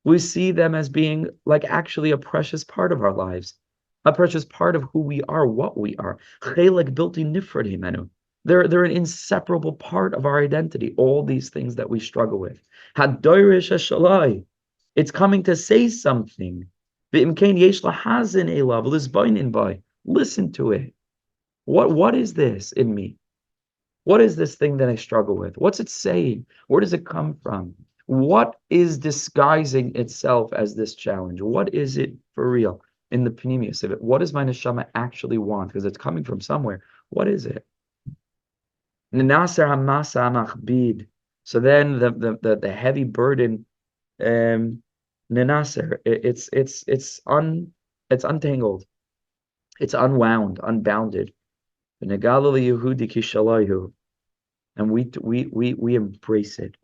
We see them as being like actually a precious part of our lives, a precious part of who we are, what we are. Chelek bilti nifrad himenu. They're an inseparable part of our identity, all these things that we struggle with. Hadoirish hashalai. It's coming to say something. V'imkein yesh lahazin elav lisbainin by. Listen to it. What is this in me? What is this thing that I struggle with? What's it saying? Where does it come from? What is disguising itself as this challenge? What is it for real in the tniyus of it? What does my neshama actually want? Because it's coming from somewhere. What is it? So then the heavy burden, nenaser, it's untangled, it's unwound, unbounded. And we embrace it.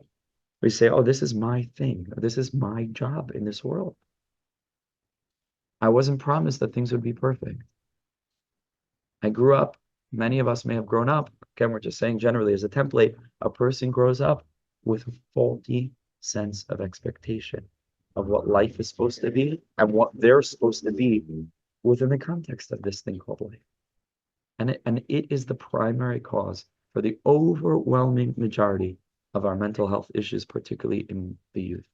We say, oh, this is my thing. This is my job in this world. I wasn't promised that things would be perfect. I grew up, many of us may have grown up, again, we're just saying generally as a template, a person grows up with a faulty sense of expectation of what life is supposed to be and what they're supposed to be within the context of this thing called life. And it is the primary cause for the overwhelming majority of our mental health issues, particularly in the youth,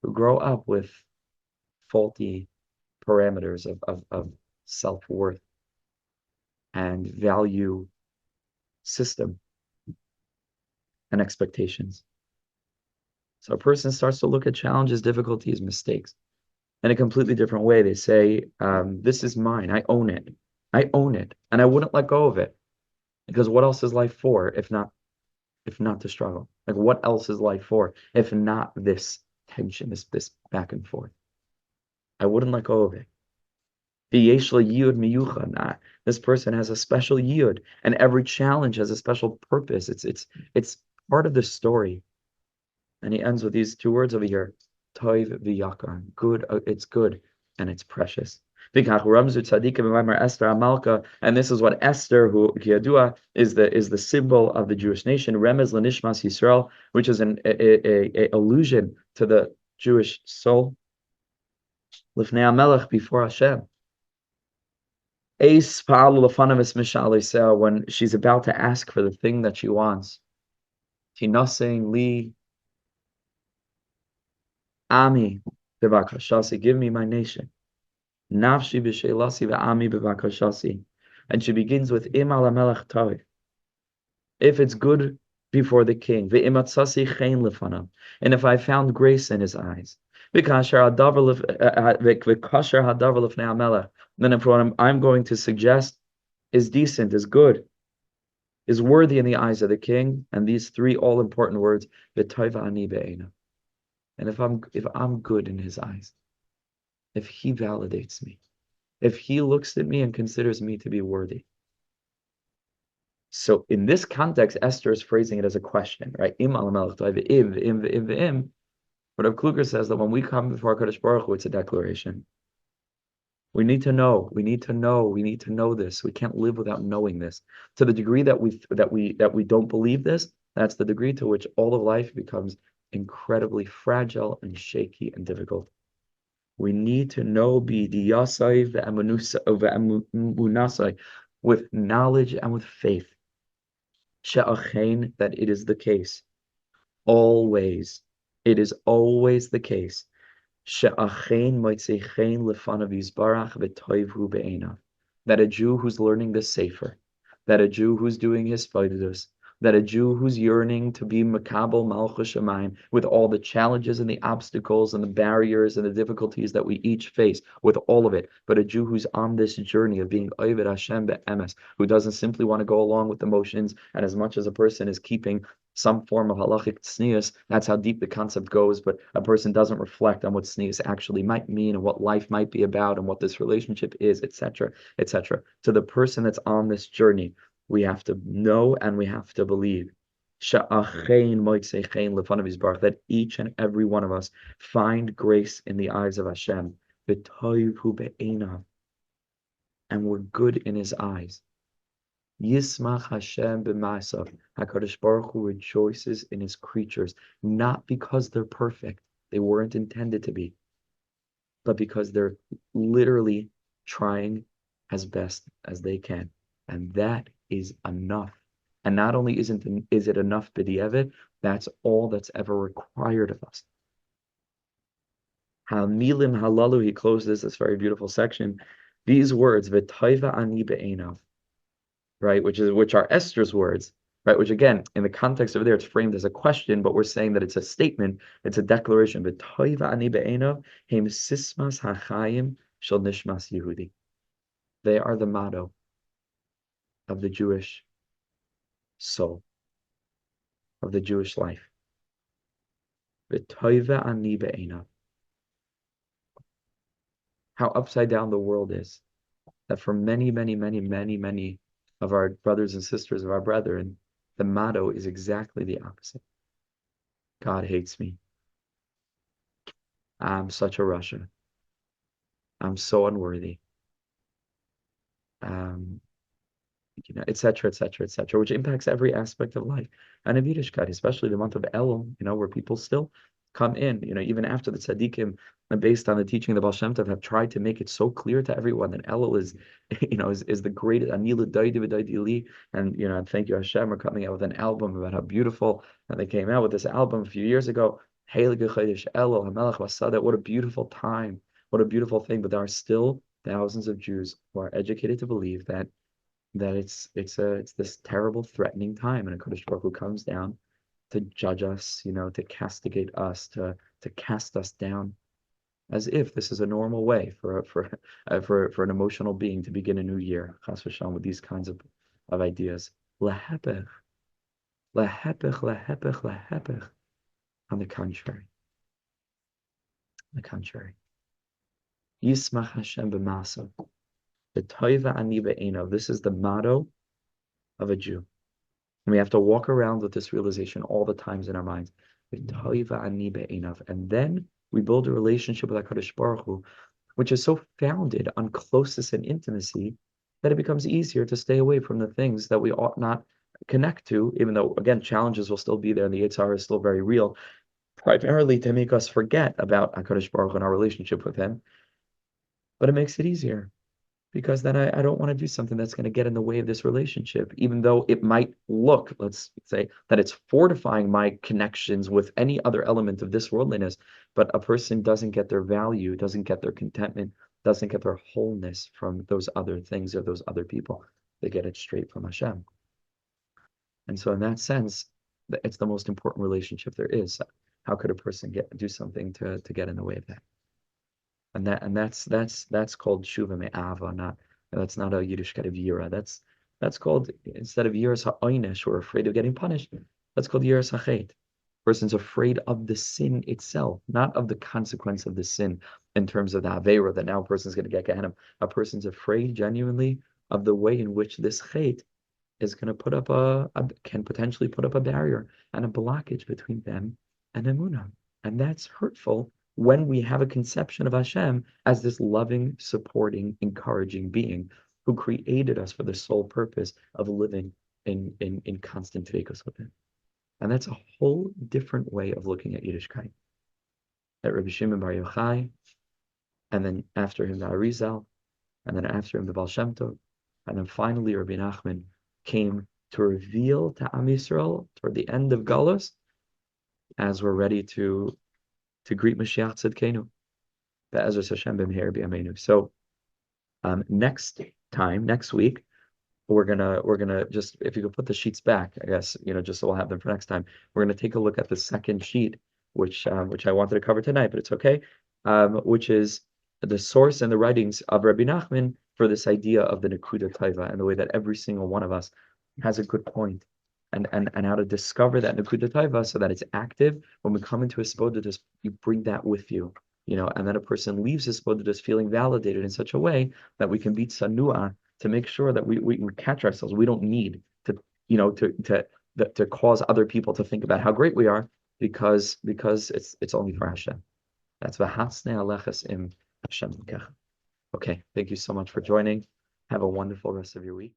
who grow up with faulty parameters of self-worth and value system and expectations. So a person starts to look at challenges, difficulties, mistakes in a completely different way. They say, this is mine. I own it. I own it. And I wouldn't let go of it. Because what else is life for if not to struggle? Like, what else is life for if not this tension, this back and forth? I wouldn't let go of it. This person has a special yud, and every challenge has a special purpose. It's part of the story. And he ends with these two words over here: toiv v'yakar. Good, it's good, and it's precious. And this is what Esther, who Kiyadua is the symbol of the Jewish nation, Remez Lenishmas Yisrael, which is an allusion to the Jewish soul. Lifnei HaMelech, before Hashem. When she's about to ask for the thing that she wants. Tinasing li ami bevakashasi, give me my nation. Nafshi b'sheilasi ve'ami bevakashasi. And she begins with im ala melech tov. If it's good before the king, ve'imatsasi chen lefanav, and if I found grace in his eyes, v'kasher hadavar lefnei hamelech, then if what I'm going to suggest is decent, is good, is worthy in the eyes of the king, and these three all important words, v'toiva ani be'einav. And if I'm good in his eyes, if he validates me, if he looks at me and considers me to be worthy. So in this context, Esther is phrasing it as a question, right? Im al melech toiv im. But Rav Kluger says that when we come before Kadosh Baruch Hu, it's a declaration. We need to know this. We can't live without knowing this. To the degree that we don't believe this, that's the degree to which all of life becomes incredibly fragile and shaky and difficult. We need to know with knowledge and with faith that it is the case. Always. It is always the case. That a Jew who's learning this sefer, that a Jew who's doing hisbodedus, that a Jew who's yearning to be makabel malchus shamayim, with all the challenges and the obstacles and the barriers and the difficulties that we each face, with all of it, but a Jew who's on this journey of being oved Hashem be'emes, who doesn't simply want to go along with the motions, and as much as a person is keeping some form of halachic tniyus, that's how deep the concept goes, but a person doesn't reflect on what tniyus actually might mean and what life might be about and what this relationship is, etc., etc. To the person that's on this journey, we have to know and we have to believe that each and every one of us find grace in the eyes of Hashem, and we're good in his eyes. Yismach Hashem b'ma'asav. HaKadosh Baruch Hu rejoices in his creatures, not because they're perfect, they weren't intended to be, but because they're literally trying as best as they can. And that is enough. And not only is it enough b'di'evet, that's all that's ever required of us. Hamilim halalu, he closes this very beautiful section. These words, v'toiva ani be'einav, right, which are Esther's words, right, which again, in the context over there, it's framed as a question, but we're saying that it's a statement, it's a declaration. V'toiva ani be'einav, heim sismas hachayim shel nishmas Yehudi. They are the motto of the Jewish soul, of the Jewish life. V'toiva ani be'einav. How upside down the world is, that for many, many, many, many, many of our brothers and sisters of our brethren, the motto is exactly the opposite. God hates me. I'm such a rasha. I'm so unworthy. Etc., etc., etc., which impacts every aspect of life. And in Yiddishkeit, especially the month of Elul, where people still come in, even after the tzaddikim, based on the teaching of the Baal Shem Tov, have tried to make it so clear to everyone that Elul is, is the greatest. Anilu daidi v'daidi li, and thank you Hashem, we're coming out with an album about how beautiful. And they came out with this album a few years ago. Heilige Chodesh Elul Hamelach Vasadet. What a beautiful time! What a beautiful thing! But there are still thousands of Jews who are educated to believe that it's this terrible, threatening time, and a Kodesh Baruch Hu comes down to judge us, to castigate us, to cast us down, as if this is a normal way for an emotional being to begin a new year, chas v'shalom, with these kinds of ideas. Lahepech, lahepech, lahepech, lahepech. On the contrary, Yismach Hashem b'masav. This is the motto of a Jew. And we have to walk around with this realization all the times in our minds. And then we build a relationship with HaKadosh Baruch Hu, which is so founded on closeness and intimacy that it becomes easier to stay away from the things that we ought not connect to, even though, again, challenges will still be there and the Yetzer Hara is still very real, primarily to make us forget about HaKadosh Baruch Hu and our relationship with him. But it makes it easier. because then I don't want to do something that's going to get in the way of this relationship, even though it might look, let's say, that it's fortifying my connections with any other element of this worldliness, but a person doesn't get their value, doesn't get their contentment, doesn't get their wholeness from those other things or those other people. They get it straight from Hashem. And so in that sense, it's the most important relationship there is. How could a person do something to get in the way of that? And that's called shuva me'ava, that's not a Yiddish kind of yira. That's called, instead of yiras ha'oinish, or afraid of getting punished, that's called yiras ha'chet. Person's afraid of the sin itself, not of the consequence of the sin in terms of the avera that now a person's going to get Gehenna. A person's afraid genuinely of the way in which this chet is going to can potentially put up a barrier and a blockage between them and emunah. And that's hurtful when we have a conception of Hashem as this loving, supporting, encouraging being who created us for the sole purpose of living in constant tniyus with him. And that's a whole different way of looking at Yiddishkeit. That Rabbi Shimon Bar Yochai, and then after him the Arizal, and then after him the Baal Shem Tov, and then finally Rabbi Nachman came to reveal to Am Yisrael toward the end of Galus, as we're ready to greet Mashiach Tzidkenu, Be'ezras Hashem b'meher b'yameinu. So next week, we're gonna just, if you could put the sheets back, I guess, just so we'll have them for next time. We're gonna take a look at the second sheet, which I wanted to cover tonight, but it's okay. Which is the source and the writings of Rabbi Nachman for this idea of the nekuda taiva, and the way that every single one of us has a good point, and how to discover that nekuda taiva so that it's active. When we come into hisbodedus, you bring that with you, and then a person leaves hisbodedus feeling validated in such a way that we can be tsanua, to make sure that we catch ourselves. We don't need to, to cause other people to think about how great we are, because it's only for Hashem. That's v'hatzne alechas im Hashem. Okay, thank you so much for joining. Have a wonderful rest of your week.